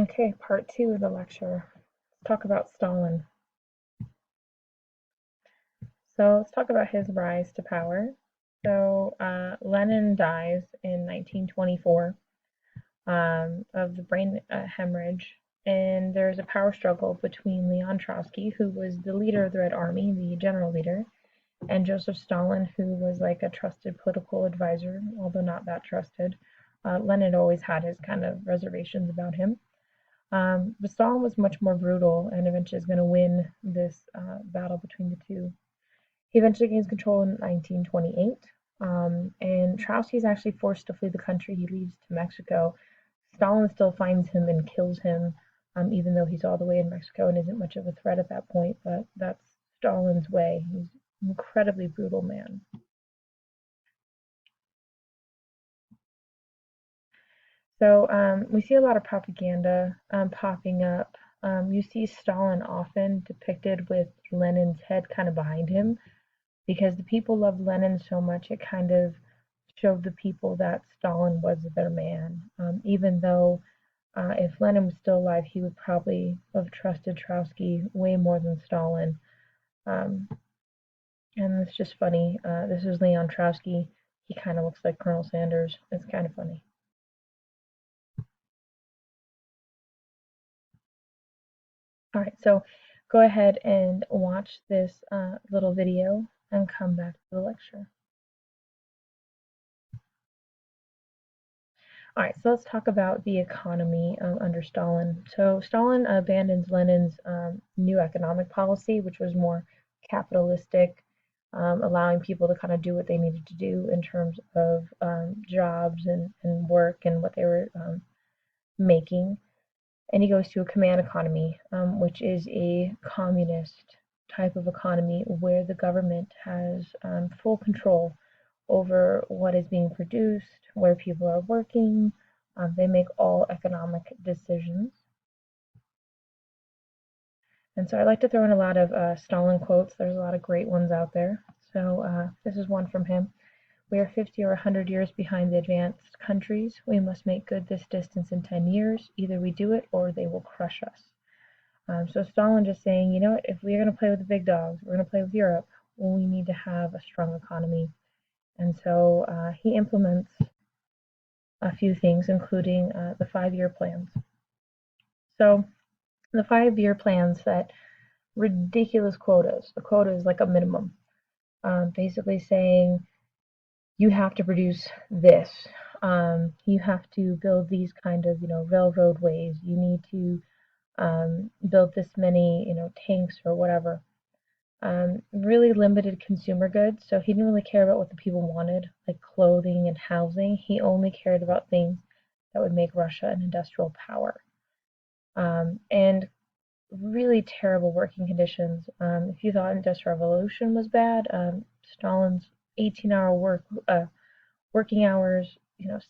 Okay, part two of the lecture. Let's talk about Stalin. So let's talk about his rise to power. So Lenin dies in 1924 of the brain hemorrhage, and there's a power struggle between Leon Trotsky, who was the leader of the Red Army, the general leader, and Joseph Stalin, who was like a trusted political advisor, although not that trusted. Lenin always had his kind of reservations about him. But Stalin was much more brutal and eventually is going to win this battle between the two. He eventually gains control in 1928, and Trotsky is actually forced to flee the country. He leaves to Mexico. Stalin still finds him and kills him, even though he's all the way in Mexico and isn't much of a threat at that point, but that's Stalin's way. He's an incredibly brutal man. So we see a lot of propaganda popping up. You see Stalin often depicted with Lenin's head kind of behind him because the people loved Lenin so much it kind of showed the people that Stalin was their man. Even though if Lenin was still alive, he would probably have trusted Trotsky way more than Stalin. Um, and it's just funny. This is Leon Trotsky. He kind of looks like Colonel Sanders. It's kind of funny. All right, so go ahead and watch this little video and come back to the lecture. All right, so let's talk about the economy under Stalin. So Stalin abandons Lenin's new economic policy, which was more capitalistic, allowing people to kind of do what they needed to do in terms of jobs and work and what they were making. And he goes to a command economy, which is a communist type of economy where the government has full control over what is being produced, where people are working. They make all economic decisions. And so I like to throw in a lot of Stalin quotes. There's a lot of great ones out there. So this is one from him. We are 50 or 100 years behind the advanced countries. We must make good this distance in 10 years. Either we do it or they will crush us. So Stalin just saying, you know what, if we're going to play with the big dogs, we're going to play with Europe, well, we need to have a strong economy. And so he implements a few things, including the 5 year plans. So the 5 year plans set ridiculous quotas. The quota is like a minimum, basically saying you have to produce this. You have to build these kind of, railroad ways. You need to build this many, tanks or whatever. Really limited consumer goods, so he didn't really care about what the people wanted, like clothing and housing. He only cared about things that would make Russia an industrial power. And really terrible working conditions. If you thought Industrial Revolution was bad, Stalin's 18-hour working hours,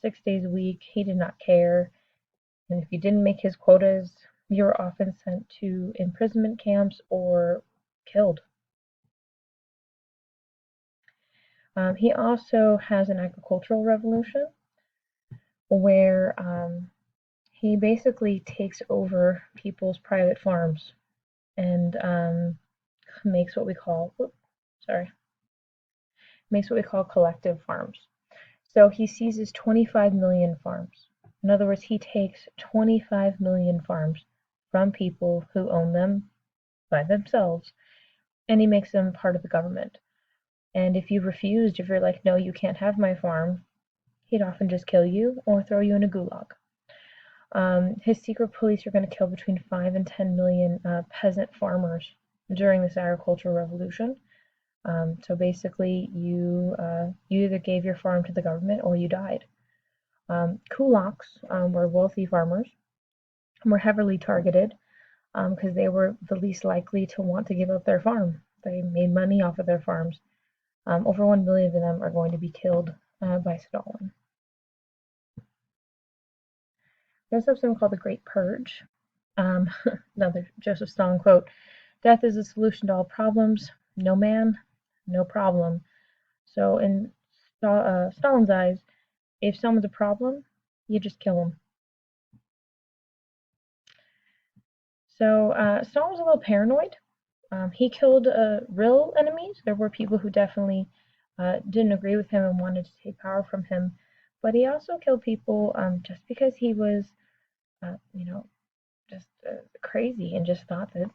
6 days a week, he did not care. And if you didn't make his quotas, you were often sent to imprisonment camps or killed. He also has an agricultural revolution where he basically takes over people's private farms and makes what we call, makes what we call collective farms. So he seizes 25 million farms. In other words, he takes 25 million farms from people who own them by themselves, and he makes them part of the government. And if you refused, if you're like, no, you can't have my farm, he'd often just kill you or throw you in a gulag. His secret police are going to kill between 5 and 10 million peasant farmers during this agricultural revolution. So basically, you either gave your farm to the government or you died. Kulaks were wealthy farmers and were heavily targeted because they were the least likely to want to give up their farm. They made money off of their farms. Over 1 million of them are going to be killed by Stalin. There's also something called the Great Purge. Another Joseph Stalin quote: "Death is the solution to all problems. No man, no problem." So in Stalin's eyes, if someone's a problem, you just kill them. So Stalin was a little paranoid. He killed real enemies. There were people who definitely didn't agree with him and wanted to take power from him. But he also killed people just because he was, you know, just crazy and just thought that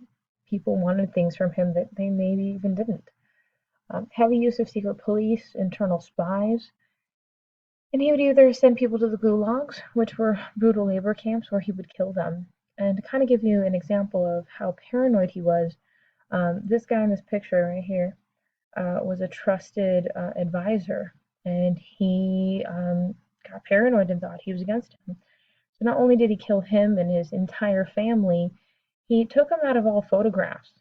people wanted things from him that they maybe even didn't. Heavy use of secret police, internal spies, and he would either send people to the gulags, which were brutal labor camps, or he would kill them. And to kind of give you an example of how paranoid he was, this guy in this picture right here was a trusted advisor, and he got paranoid and thought he was against him. So not only did he kill him and his entire family, he took him out of all photographs.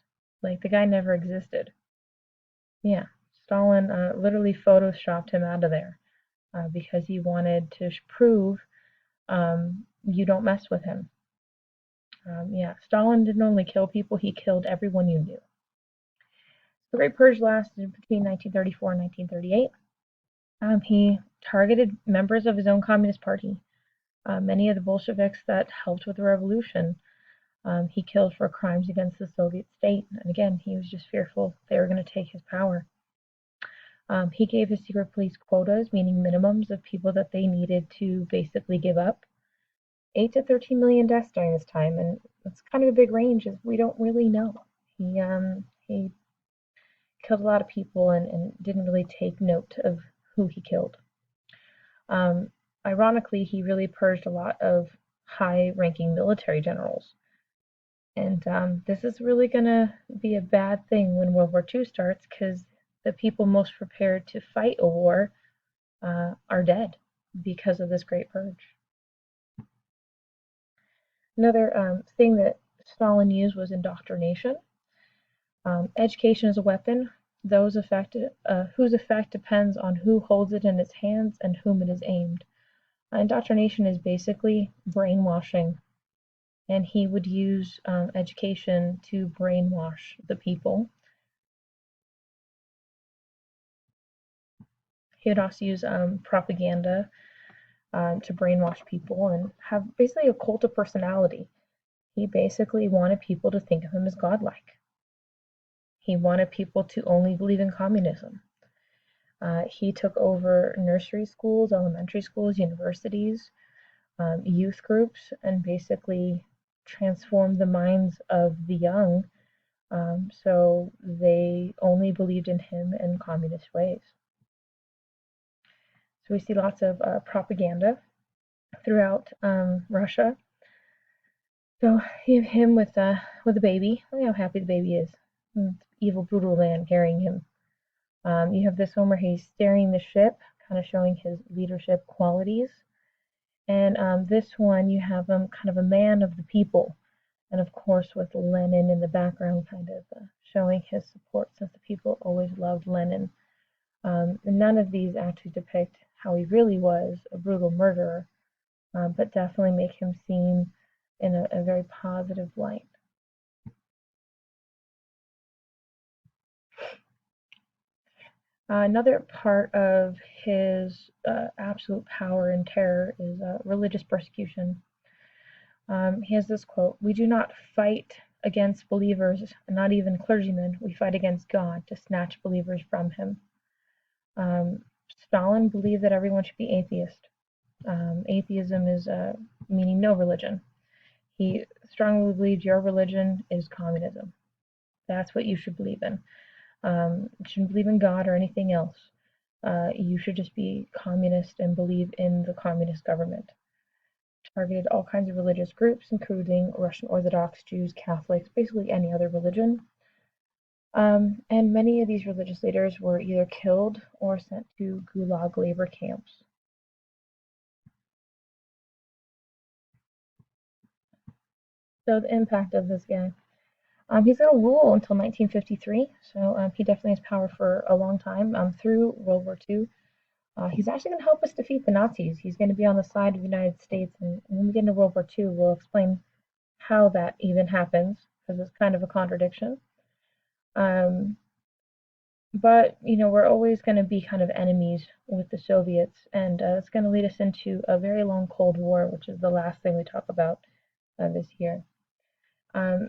Like the guy never existed. Yeah, Stalin literally photoshopped him out of there because he wanted to prove you don't mess with him. Yeah, Stalin didn't only kill people, he killed everyone you knew. The Great Purge lasted between 1934 and 1938. He targeted members of his own Communist Party, many of the Bolsheviks that helped with the revolution. He killed for crimes against the Soviet state. And again, he was just fearful they were going to take his power. He gave his secret police quotas, meaning minimums of people that they needed to basically give up. 8 to 13 million deaths during this time, and it's kind of a big range, as we don't really know. He killed a lot of people and didn't really take note of who he killed. Um, Ironically, he really purged a lot of high-ranking military generals. And this is really going to be a bad thing when World War II starts because the people most prepared to fight a war are dead because of this great purge. Another thing that Stalin used was indoctrination. Education is a weapon. Those affected, whose effect depends on who holds it in its hands and whom it is aimed. Indoctrination is basically brainwashing, and he would use education to brainwash the people. He would also use propaganda to brainwash people and have basically a cult of personality. He basically wanted people to think of him as godlike. He wanted people to only believe in communism. He took over nursery schools, elementary schools, universities, youth groups, and basically transformed the minds of the young so they only believed in him in communist ways. So we see lots of propaganda throughout Russia. So you have him with a baby. Look how happy the baby is. Evil, brutal man carrying him. You have this one where he's steering the ship, kind of showing his leadership qualities. And this one, you have him kind of a man of the people. And of course, with Lenin in the background, kind of showing his support since the people always loved Lenin. None of these actually depict how he really was, a brutal murderer, but definitely make him seem in a very positive light. Another part of his absolute power and terror is religious persecution. He has this quote: "We do not fight against believers, not even clergymen. We fight against God to snatch believers from him." Stalin believed that everyone should be atheist. Atheism is meaning no religion. He strongly believed your religion is communism. That's what you should believe in. You shouldn't believe in God or anything else. You should just be communist and believe in the communist government. Targeted all kinds of religious groups, including Russian Orthodox, Jews, Catholics, basically any other religion. And many of these religious leaders were either killed or sent to gulag labor camps. So the impact of this guy. He's going to rule until 1953, so he definitely has power for a long time through World War II. He's actually going to help us defeat the Nazis. He's going to be on the side of the United States, and when we get into World War II, we'll explain how that even happens, because it's kind of a contradiction. But, you know, we're always going to be kind of enemies with the Soviets, and it's going to lead us into a very long Cold War, which is the last thing we talk about this year.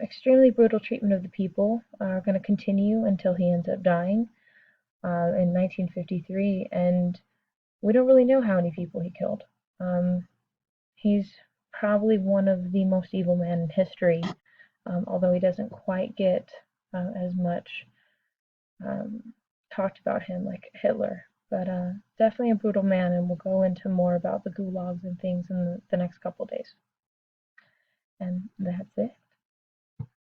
Extremely brutal treatment of the people are going to continue until he ends up dying in 1953, and we don't really know how many people he killed. Um, he's probably one of the most evil men in history, although he doesn't quite get as much um, talked about him like Hitler. But definitely a brutal man, and we'll go into more about the gulags and things in the next couple days. And that's it.